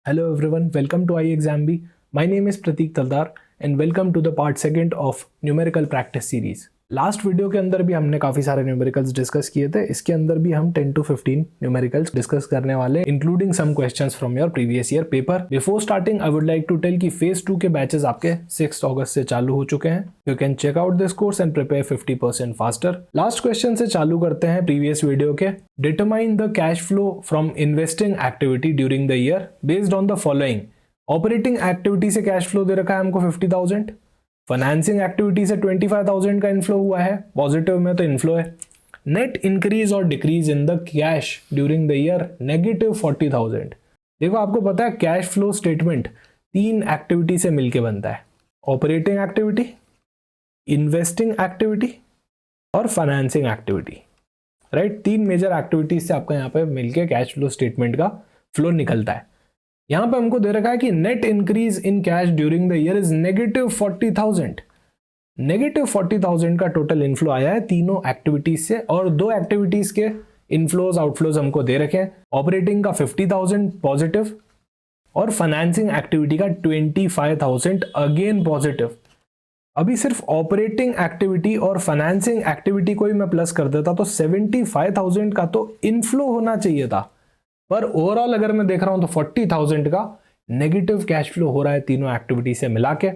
Hello everyone, welcome to iExamB. My name is Pratik Taldar and welcome to the part second of numerical practice series. Last video के अंदर भी हमने काफी सारे numericals discuss किए थे. इसके अंदर भी हम 10 to 15 न्यूमेरिकल्स डिस्कस करने वाले, including some questions from your previous year paper. Before starting I would like to tell कि फेज 2 के बैचेस आपके 6 अगस्त से चालू हो चुके हैं. You can check out this course and prepare 50% faster. Last question से चालू करते हैं प्रीवियस वीडियो के. Determine the cash flow from investing activity during the year based on the following. Operating activity से कैश फ्लो दे रखा है हमको 50,000. फाइनेंसिंग एक्टिविटी से 25,000 का इनफ्लो हुआ है, पॉजिटिव में तो इनफ्लो है. नेट इंक्रीज और decrease in the cash during the year negative 40,000. देखो आपको पता है कैश फ्लो स्टेटमेंट 3 एक्टिविटी से मिलके बनता है. ऑपरेटिंग एक्टिविटी, इन्वेस्टिंग एक्टिविटी और financing activity. Right, 3 major activities से आपका यहाँ पे मिलके कैश फ्लो स्टेटमेंट का फ्लो निकलता है. यहां पे हमको दे रखा है कि net increase in cash during the year is negative 40,000. Negative 40,000 का टोटल इनफ्लो आया है तीनों एक्टिविटीज से, और 2 एक्टिविटीज के इनफ्लोज आउटफ्लोज हमको दे रखे हैं. ऑपरेटिंग का 50,000 पॉजिटिव और फाइनेंसिंग एक्टिविटी का 25,000 अगेन पॉजिटिव. अभी सिर्फ ऑपरेटिंग एक्टिविटी और फाइनेंसिंग एक्टिविटी को ही मैं प्लस कर देता तो 75,000 का तो इनफ्लो होना चाहिए था, पर ओवरऑल अगर मैं देख रहा हूं तो 40,000 का नेगेटिव कैश फ्लो हो रहा है तीनों एक्टिविटी से मिला के.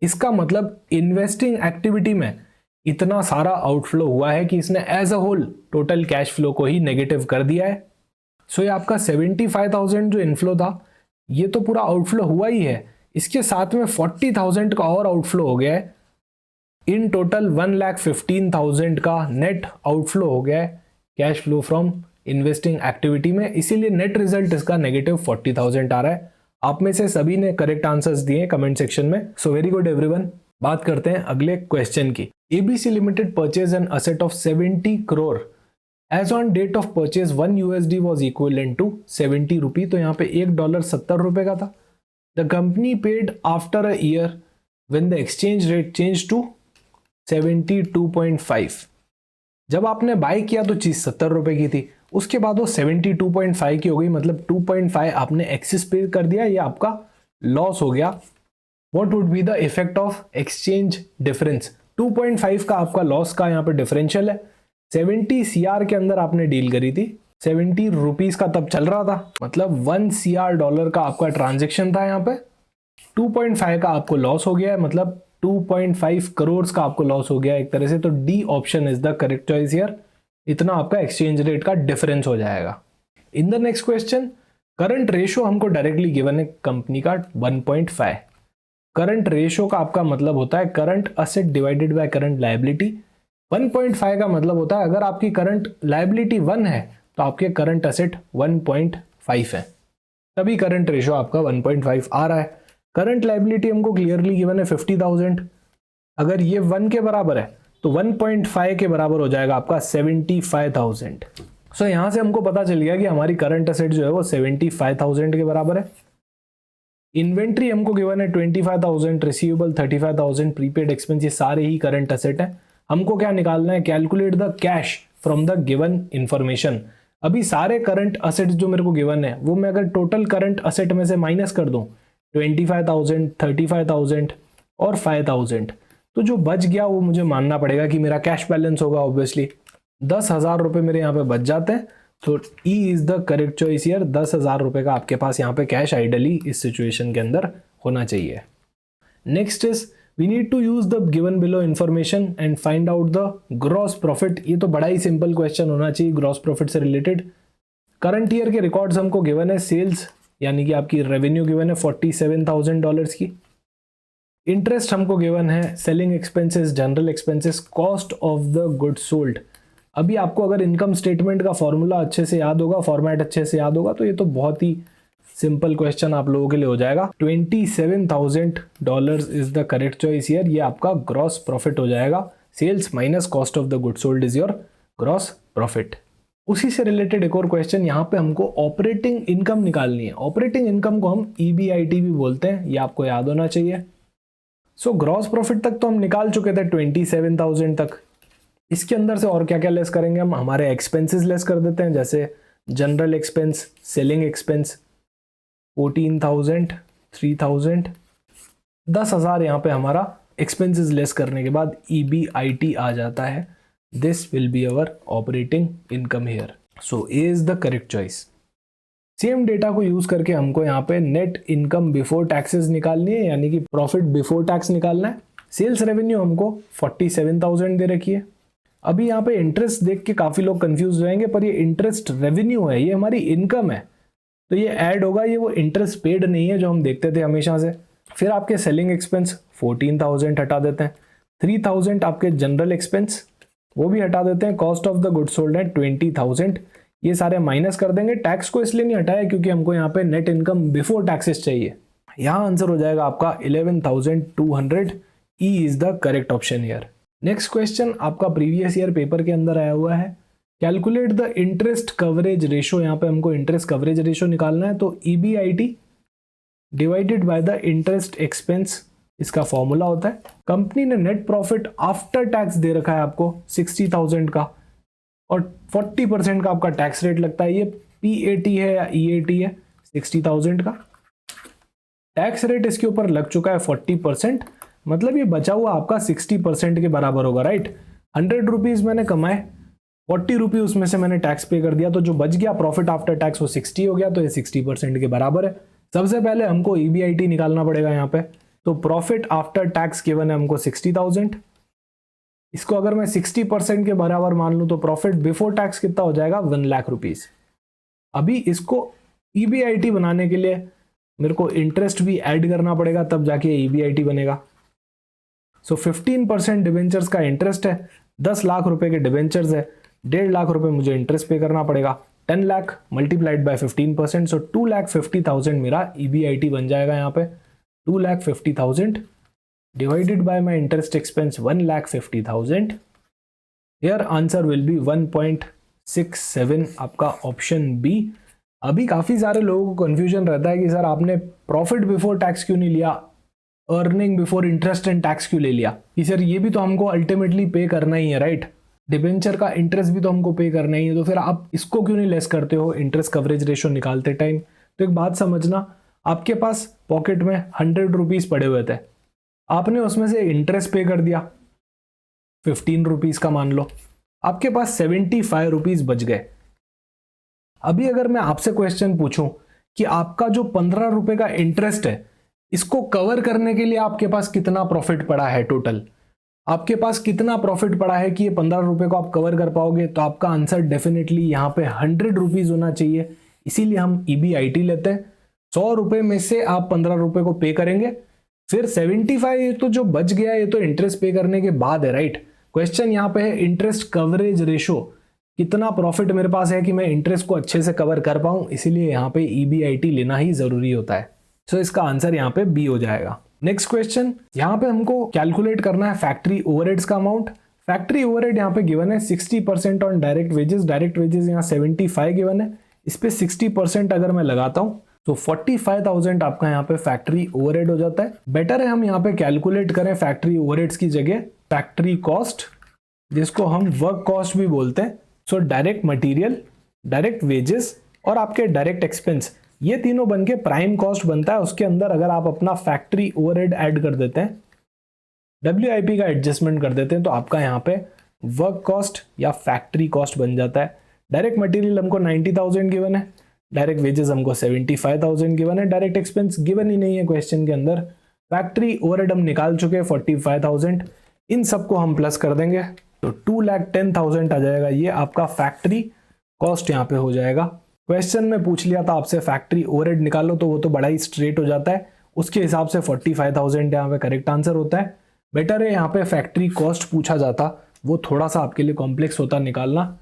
इसका मतलब इन्वेस्टिंग एक्टिविटी में इतना सारा आउटफ्लो हुआ है कि इसने as a whole total cash flow को ही नेगेटिव कर दिया है. सो ये आपका 75,000 जो इनफ्लो था ये तो पूरा आउटफ्लो हुआ ही है, इसके साथ में 40,000 का और आउटफ्लो हो गया है. इन टोटल 1,15,000 का नेट आउटफ्लो हो गया है cash flow from investing activity में. इसीलिए नेट रिजल्ट इसका नेगेटिव 40,000 आ रहा है. आप में से सभी ने करेक्ट आंसर्स दिए कमेंट सेक्शन में, सो वेरी गुड एवरीवन. बात करते हैं अगले क्वेश्चन की. ABC limited purchase an asset of 70 crore. As on date of purchase 1 USD was equivalent to 70 rupee. तो यहाँ पे $1 70 रुपए का था. The company paid after a year when the exchange rate change to 72.5. जब आपने बाय किया तो चीज 70 रुपए की थी, उसके बाद वो 72.5 की हो गई, मतलब 2.5 आपने एक्सेस पे कर दिया, ये आपका लॉस हो गया. What would be the effect of exchange difference. 2.5 का आपका लॉस का यहाँ पे डिफरेंशियल है. 70 CR के अंदर आपने डील करी थी, 70 रुपीज का तब चल रहा था, मतलब 1 CR डॉलर का आपका ट्रांजेक्शन था. यहाँ पे 2.5 का आपको लॉस हो गया है, मतलब 2.5 करोड़ का आपको लॉस हो गया एक तरह से. तो D option is the correct choice here. इतना आपका एक्सचेंज रेट का डिफरेंस हो जाएगा. In the next question, current ratio हमको डायरेक्टली गिवन है कंपनी का 1.5. करंट रेशो का आपका मतलब होता है current asset divided by current liability. 1.5 का मतलब होता है अगर आपकी करंट लायबिलिटी 1 है तो आपके करंट असेट 1.5 है, तभी करंट रेशो आपका 1.5 आ रहा है. करंट लायबिलिटी हमको क्लियरली गिवन है 50,000. अगर ये 1 के बराबर है तो 1.5 के बराबर हो जाएगा आपका 75,000. सो यहां से हमको पता चल गया कि हमारी करंट असेट जो है वो 75,000 के बराबर है. इन्वेंट्री हमको गिवन है 25,000, रिसीवेबल 35,000, प्रीपेड एक्सपेंस, ये सारे ही करंट असेट है. हमको क्या निकालना है, calculate the cash from the given information. अभी सारे करंट असेट जो मेरे को गिवन है वो मैं अगर टोटल करंट असेट में से माइनस कर दूं 25,000, 35,000 और 5,000, तो जो बच गया वो मुझे मानना पड़ेगा कि मेरा कैश बैलेंस होगा. ऑब्वियसली 10,000 रुपए मेरे यहाँ पे बच जाते हैं, तो E is the correct choice here. 10,000 रुपए का आपके पास यहाँ पे कैश आइडली इस सिचुएशन के अंदर होना चाहिए. Next is we need to use the given below information and find out the gross profit. ये तो बड़ा ही सिंपल क्वेश्चन होना चाहिए ग्रॉस प्रॉफिट से रिलेटेड. करंट ईयर के रिकॉर्ड्स हमको गिवन है. सेल्स यानी कि आपकी रेवेन्यू गिवन है $47,000 की. इंटरेस्ट हमको गिवन है, selling expenses, general expenses, cost of the good sold. अभी आपको अगर इनकम स्टेटमेंट का फॉर्मूला अच्छे से याद होगा, फॉर्मेट अच्छे से याद होगा, तो ये तो बहुत ही सिंपल क्वेश्चन आप लोगों के लिए हो जाएगा. $27,000 is the correct choice here. ये आपका ग्रॉस प्रॉफिट हो जाएगा. Sales minus cost of the good sold is your gross profit. उसी से रिलेटेड एक और क्वेश्चन, यहाँ पे हमको ऑपरेटिंग इनकम निकालनी है. ऑपरेटिंग इनकम को हम EBIT भी बोलते हैं, ये आपको याद होना चाहिए. सो ग्रॉस प्रॉफिट तक तो हम निकाल चुके थे 27,000 तक. इसके अंदर से और क्या क्या लेस करेंगे हम, हमारे एक्सपेंसेस लेस कर देते हैं, जैसे जनरल एक्सपेंस, सेलिंग एक्सपेंस, 14,000, 3,000, 10,000 यहाँ पे हमारा एक्सपेंसेस लेस करने के बाद EBIT आ जाता है. This will be our operating income here. So A is the correct choice. Same data को यूज करके हमको यहाँ पे नेट इनकम बिफोर टैक्सेस निकालनी है, यानी कि प्रॉफिट बिफोर टैक्स निकालना है. सेल्स रेवेन्यू हमको 47,000 दे रखी है. अभी यहाँ पे इंटरेस्ट देख के काफी लोग कंफ्यूज हो जाएंगे, पर ये इंटरेस्ट रेवेन्यू है, ये हमारी इनकम है, तो ये ऐड होगा, ये वो इंटरेस्ट पेड नहीं है जो हम देखते थे हमेशा से. फिर आपके सेलिंग एक्सपेंस 14,000 हटा देते हैं. 3,000 आपके जनरल एक्सपेंस वो भी हटा देते हैं. Cost of the good sold है 20,000, ये सारे माइनस कर देंगे. टैक्स को इसलिए नहीं हटाया क्योंकि हमको यहाँ पे नेट इनकम बिफोर टैक्सेस चाहिए. यहाँ आंसर हो जाएगा आपका 11,200. E is the correct option here. Next question आपका प्रीवियस ईयर पेपर के अंदर आया हुआ है. Calculate the interest coverage ratio. यहाँ पे हमको इंटरेस्ट कवरेज रेशो निकालना है, तो EBIT divided by the interest expense, इसका फॉर्मूला होता है. कंपनी ने नेट प्रॉफिट आफ्टर टैक्स दे रखा है आपको 60,000 का, और 40% का आपका टैक्स रेट लगता है. ये PAT है या EAT है 60,000 का. टैक्स रेट इसके ऊपर लग चुका है 40%, मतलब ये बचा हुआ आपका 60% के बराबर होगा, राइट. 100 रुपीज मैंने कमाए, 40 रुपीज उसमें से मैंने टैक्स पे कर दिया, तो जो बच गया प्रॉफिट आफ्टर टैक्स वो 60 हो गया, तो ये 60% के बराबर है. सबसे पहले हमको EBIT निकालना पड़ेगा यहाँ पे. तो प्रॉफिट आफ्टर टैक्स गिवन है हमको 60,000. इसको अगर मैं 60% के बराबर मान लूं तो प्रॉफिट बिफोर टैक्स कितना हो जाएगा, 1 लाख रुपीज. अभी इसको EBIT बनाने के लिए मेरे को इंटरेस्ट भी ऐड करना पड़ेगा, तब जाके EBIT बनेगा. सो 15% डिवेंचर्स का इंटरेस्ट है, 10 लाख रुपए के डिवेंचर्स है, 1.5 लाख रुपए मुझे इंटरेस्ट पे करना पड़ेगा. 10 लाख मल्टीप्लाइड बाय 15%, सो 2,50,000 मेरा EBIT बन जाएगा. यहाँ पे 2,50,000 divided by my interest expense 1,50,000. Here answer will be 1.67, आपका ऑप्शन बी. अभी काफी सारे लोगों को कंफ्यूजन रहता है कि सर आपने प्रॉफिट बिफोर टैक्स क्यों नहीं लिया, earning before interest and tax क्यों ले लिया, कि सर ये भी तो हमको अल्टीमेटली पे करना ही है, राइट. डिबेंचर का इंटरेस्ट भी तो हमको पे करना ही है, तो फिर आप इसको क्यों नहीं लेस करते हो इंटरेस्ट कवरेज रेशो निकालते टाइम. तो एक बात समझना, आपके पास पॉकेट में 100 रुपीज पड़े हुए थे, आपने उसमें से इंटरेस्ट पे कर दिया 15 रुपीज का, मान लो आपके पास 75 रुपीज बच गए. अभी अगर मैं आपसे क्वेश्चन पूछूं कि आपका जो 15 रुपए का इंटरेस्ट है, इसको कवर करने के लिए आपके पास कितना प्रॉफिट पड़ा है, टोटल आपके पास कितना प्रॉफिट पड़ा है कि ये 15 रुपए को आप कवर कर पाओगे, तो आपका आंसर डेफिनेटली यहाँ पे 100 रुपीज होना चाहिए. इसीलिए हम EBIT लेते हैं. 100 रुपए में से आप 15 रुपए को पे करेंगे, फिर 75 तो जो बच गया ये तो इंटरेस्ट पे करने के बाद है, राइट. क्वेश्चन यहाँ पे है इंटरेस्ट कवरेज रेशो, कितना प्रॉफिट मेरे पास है कि मैं इंटरेस्ट को अच्छे से कवर कर पाऊं, इसीलिए यहाँ पे EBIT लेना ही जरूरी होता है. सो इसका आंसर यहाँ पे बी हो जाएगा. नेक्स्ट क्वेश्चन, यहाँ पे हमको कैलकुलेट करना है फैक्ट्री ओवरहेड्स का अमाउंट. फैक्ट्री ओवरहेड यहाँ पे गिवन है 60% on direct wages. Direct wages यहाँ 75 गिवन है, इस पे 60% अगर मैं लगाता हूँ तो 45,000 आपका यहाँ पे फैक्ट्री ओवरहेड हो जाता है. बेटर है हम यहाँ पे कैलकुलेट करें फैक्ट्री ओवरहेड्स की जगह फैक्ट्री कॉस्ट, जिसको हम वर्क कॉस्ट भी बोलते हैं. So direct material, direct wages और आपके डायरेक्ट एक्सपेंस, ये तीनों बन के प्राइम कॉस्ट बनता है. उसके अंदर अगर आप अपना फैक्ट्री ओवरहेड ऐड कर देते हैं, WIP का एडजस्टमेंट कर देते हैं, तो आपका यहाँ पे वर्क कॉस्ट या फैक्ट्री कॉस्ट बन जाता है. डायरेक्ट मटेरियल हमको 90,000 गिवन है, डायरेक्ट वेजेस हमको 75,000 गिवन है, डायरेक्ट एक्सपेंस गिवन ही नहीं है क्वेश्चन के अंदर. फैक्ट्री ओवरहेड हम निकाल चुके हैं 45,000, इन सबको हम प्लस कर देंगे तो 2,10,000 आ जाएगा. ये आपका फैक्ट्री कॉस्ट यहाँ पे हो जाएगा. क्वेश्चन में पूछ लिया था आपसे फैक्ट्री ओवरहेड निकालो, तो वो तो बड़ा ही स्ट्रेट हो जाता है, उसके हिसाब से 45,000 यहाँ पे करेक्ट आंसर होता है. बेटर है यहाँ पे फैक्ट्री कॉस्ट पूछा जाता, वो थोड़ा सा आपके लिए कॉम्प्लेक्स होता निकालना.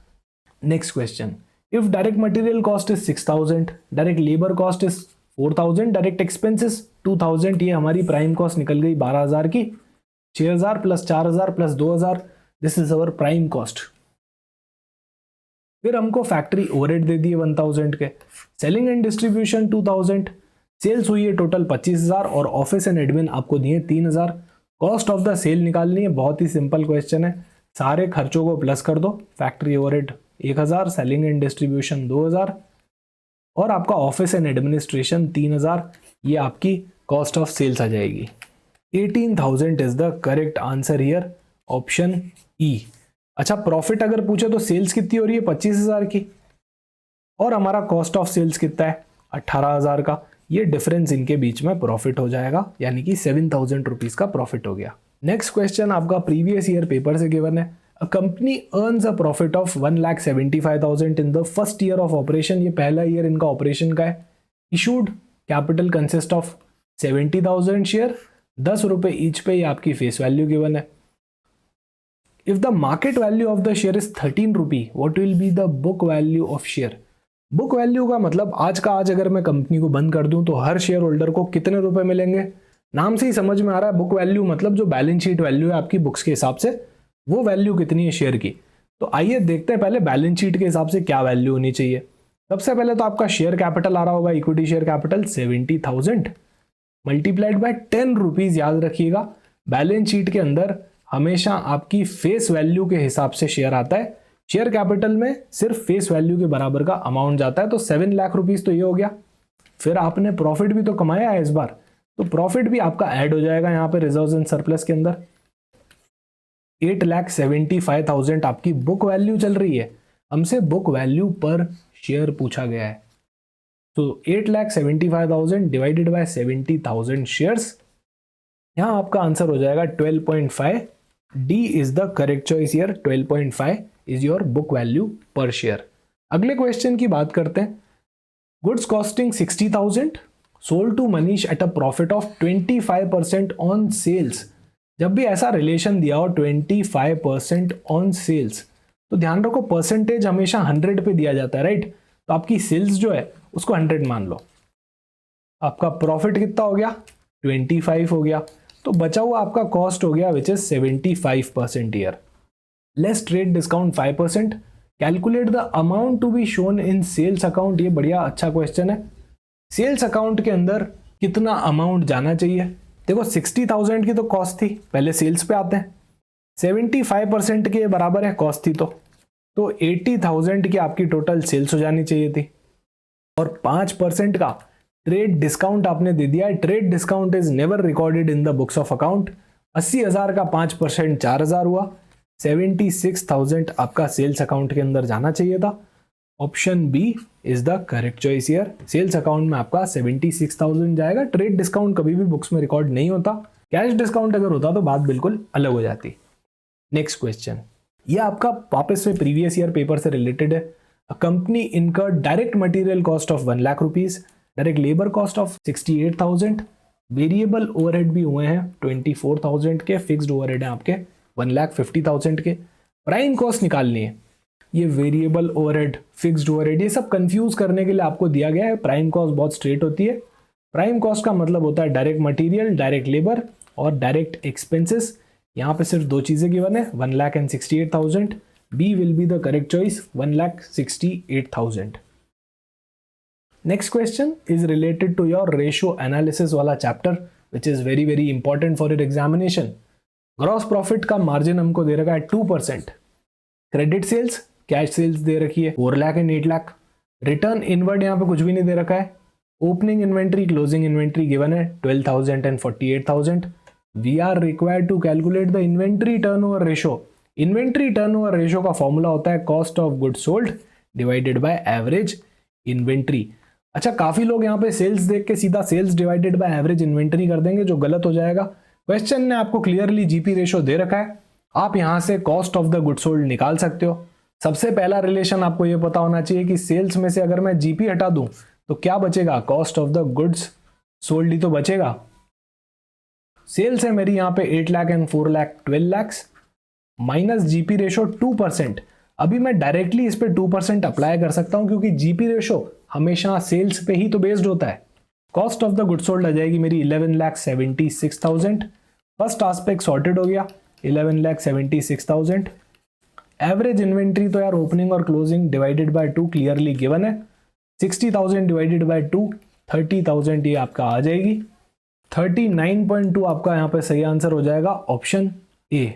Next question, if direct material cost is 6,000, direct labour cost is 4,000, direct expenses 2,000, ये हमारी प्राइम कॉस्ट निकल गई 12,000 की. 6,000 plus 4,000 plus 2,000, this is our prime cost. फिर हमको फैक्ट्री ओवरहेड दे दिए 1,000 के, सेलिंग एंड डिस्ट्रीब्यूशन 2,000, सेल्स हुई है टोटल 25,000 और ऑफिस एंड एडमिन आपको दिए 3,000. कॉस्ट ऑफ द सेल निकालनी है, बहुत ही सिंपल क्वेश्चन है. सारे खर्चों को प्लस कर दो. Factory overhead 1,000, selling and distribution 2,000, और आपका ऑफिस एंड एडमिनिस्ट्रेशन 3000, ये आपकी कॉस्ट ऑफ सेल्स आ जाएगी। 18,000 is the correct answer here, option E. अच्छा, प्रॉफिट अगर पूछे तो सेल्स कितनी हो रही है 25,000 की, और हमारा कॉस्ट ऑफ सेल्स कितना है 18,000 का। ये डिफरेंस इनके बीच में प्रॉफिट हो जाएगा, यानी कि 7,000 रुपीज का प्रॉफिट हो गया। नेक्स्ट क्वेश्चन आपका प्रीवियस ईयर पेपर से गिवन है। A company earns a profit of 1,75,000 in the first year of operation. ये पहला ईयर इनका ऑपरेशन का है। Issued capital consist of 70,000 share, 10 रुपए ईच पे, ये आपकी फेस वैल्यू गिवन है। If the market value of the share is 13 rupee, what will be the book value of share. Book value का मतलब आज का आज अगर मैं कंपनी को बंद कर दूं तो हर शेयर होल्डर को कितने रुपए मिलेंगे। नाम से ही समझ में आ रहा है, बुक वैल्यू मतलब जो बैलेंस शीट वैल्यू है आपकी बुक्स के हिसाब से, वो वैल्यू कितनी है शेयर की। तो आइए देखते हैं पहले बैलेंस शीट के हिसाब से क्या वैल्यू होनी चाहिए। सबसे पहले तो आपका शेयर कैपिटल आ रहा होगा, equity share capital 70,000 multiplied by 10 rupees. याद रखिएगा बैलेंस शीट के अंदर हमेशा आपकी फेस वैल्यू के हिसाब से शेयर आता है। शेयर कैपिटल में सिर्फ फेस वैल्यू के बराबर का अमाउंट जाता है। तो 7 लाख रुपीज तो ये हो गया। फिर आपने प्रॉफिट भी तो कमाया है इस बार, तो प्रॉफिट भी आपका ऐड हो जाएगा यहाँ पे रिजर्व्स एंड सरप्लस के अंदर। 8,75,000 आपकी बुक वैल्यू चल रही है। हमसे बुक वैल्यू पर शेयर पूछा गया है, तो 8,75,000 डिवाइडेड बाय 70,000 शेयर्स, यहां आपका आंसर हो जाएगा 12.5। D is the correct choice here. 12.5 is your book value per share. अगले क्वेश्चन की बात करते हैं। Goods costing 60,000 sold to Manish at a profit of 25% on sales. जब भी ऐसा रिलेशन दिया हो 25% ऑन सेल्स, तो ध्यान रखो परसेंटेज हमेशा 100 पे दिया जाता है, राइट। तो आपकी सेल्स जो है उसको 100 मान लो। आपका प्रॉफिट कितना हो गया 25 हो गया, तो बचा हुआ आपका कॉस्ट हो गया which is 75% year. Less trade discount 5%। Calculate the amount to be shown in sales account. ये बढ़िया अच्छा क्वेश्चन है। सेल्स अकाउंट के अंदर कितना अमाउंट जाना चाहिए। देखो 60,000 की तो कॉस्ट थी, पहले सेल्स पे आते हैं। 75% के बराबर है कॉस्ट थी, तो 80,000 की आपकी टोटल सेल्स हो जानी चाहिए थी। और 5% का ट्रेड डिस्काउंट आपने दे दिया है। Trade discount is never recorded in the books of account. 80,000 का 5% 4,000 हुआ। 76,000 आपका सेल्स अकाउंट के अंदर जाना चाहिए था। Option B is the correct choice here. Sales account में आपका 76,000 जाएगा। ट्रेड डिस्काउंट कभी भी बुक्स में रिकॉर्ड नहीं होता। कैश डिस्काउंट अगर होता तो बात बिल्कुल अलग हो जाती। नेक्स्ट क्वेश्चन, ये आपका वापस से प्रीवियस ईयर पेपर से रिलेटेड है। A company incurred direct material cost of 1 lakh rupees, direct labour cost of 68,000, variable overhead भी हुए हैं 24,000 के, फिक्स्ड ओवरहेड है आपके 1,50,000 के। प्राइम कॉस्ट निकालनी है। ये वेरिएबल ओवरहेड, फिक्स्ड ओवरहेड, ये सब कंफ्यूज करने के लिए आपको दिया गया है। प्राइम कॉस्ट बहुत स्ट्रेट होती है। प्राइम कॉस्ट का मतलब होता है डायरेक्ट मटेरियल, डायरेक्ट लेबर और डायरेक्ट एक्सपेंसेस। यहाँ पे सिर्फ दो चीजें गिवन है, 1,68,000। B will be the correct choice, 1,68,000। Next question is related to your ratio analysis वाला chapter which is very very important for your examination. Gross profit का margin हमको दे रखा है 2%। क्रेडिट सेल्स, कैश सेल्स दे रखी है 4 lakh and 8 lakh. Return inward यहाँ पे कुछ भी नहीं दे रखा है। Opening inventory, closing inventory given है 12,000 and 48,000। We are required to calculate the inventory turnover ratio. Inventory turnover ratio का फॉर्मूला होता है cost of good sold divided by average inventory. अच्छा, काफी लोग यहाँ पे सेल्स देख के सीधा sales divided by average inventory कर देंगे, जो गलत हो जाएगा। क्वेश्चन ने आपको क्लियरली जीपी रेशियो दे रखा है। आप यहां से cost of the good sold निकाल सकते हो। सबसे पहला रिलेशन आपको यह पता होना चाहिए कि सेल्स में से अगर मैं जीपी हटा दूं तो क्या बचेगा, cost of the goods sold ही तो बचेगा। सेल्स है मेरी यहाँ पे 8 lakh and 4 lakh 12 lakh minus GP ratio 2%। अभी मैं डायरेक्टली इस पे 2% अप्लाई कर सकता हूं क्योंकि जीपी रेशो हमेशा सेल्स पे ही तो बेस्ड होता है। Cost of the good sold आ जाएगी मेरी 11,76,000। फर्स्ट आस्पेक्ट सॉर्टेड हो गया, 11,76,000। एवरेज इन्वेंट्री तो यार ओपनिंग और closing divided by 2 clearly given है। 60,000 डिवाइडेड बाय 2, 30,000 ये आपका आ जाएगी। 39.2 आपका यहाँ पे सही आंसर हो जाएगा, ऑप्शन ए।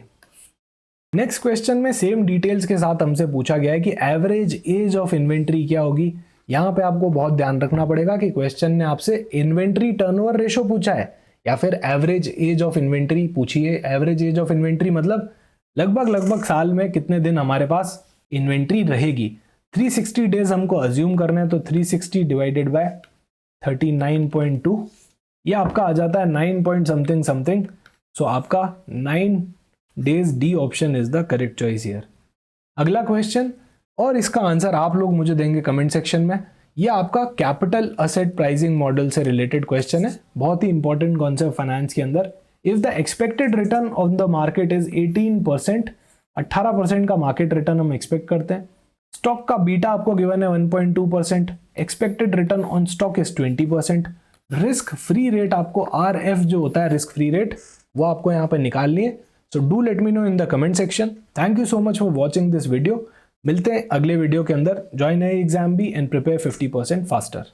नेक्स्ट क्वेश्चन में सेम डिटेल्स के साथ हमसे पूछा गया है कि एवरेज एज ऑफ इन्वेंट्री क्या होगी। यहाँ पे आपको बहुत ध्यान रखना पड़ेगा कि क्वेश्चन ने आपसे इन्वेंट्री टर्नओवर रेशो पूछा है या फिर एवरेज एज ऑफ इन्वेंट्री पूछी है। एवरेज एज ऑफ इन्वेंट्री मतलब लगभग साल में कितने दिन हमारे पास इन्वेंट्री रहेगी। 360 डेज हमको अज्यूम करना है, तो 360 डिवाइडेड बाय 39.2 ये आपका आ जाता है 9 पॉइंट समथिंग समथिंग। सो आपका 9 days, D option is the correct choice here. अगला क्वेश्चन, और इसका आंसर आप लोग मुझे देंगे कमेंट सेक्शन में। ये आपका कैपिटल असेट प्राइसिंग मॉडल से रिलेटेड क्वेश्चन है, बहुत ही इंपॉर्टेंट कॉन्सेप्ट फाइनेंस के अंदर। If the expected return on the market is 18%, 18% का मार्केट रिटर्न हम एक्सपेक्ट करते हैं। स्टॉक का बीटा आपको गिवन है 1.2%, expected return on stock is 20%। Risk free rate आपको RF जो होता है रिस्क फ्री रेट, वो आपको यहाँ पे निकालनी है। So do let me know in the comment section. Thank you so much for watching this video. मिलते हैं अगले वीडियो के अंदर। Join exam B and prepare 50% faster.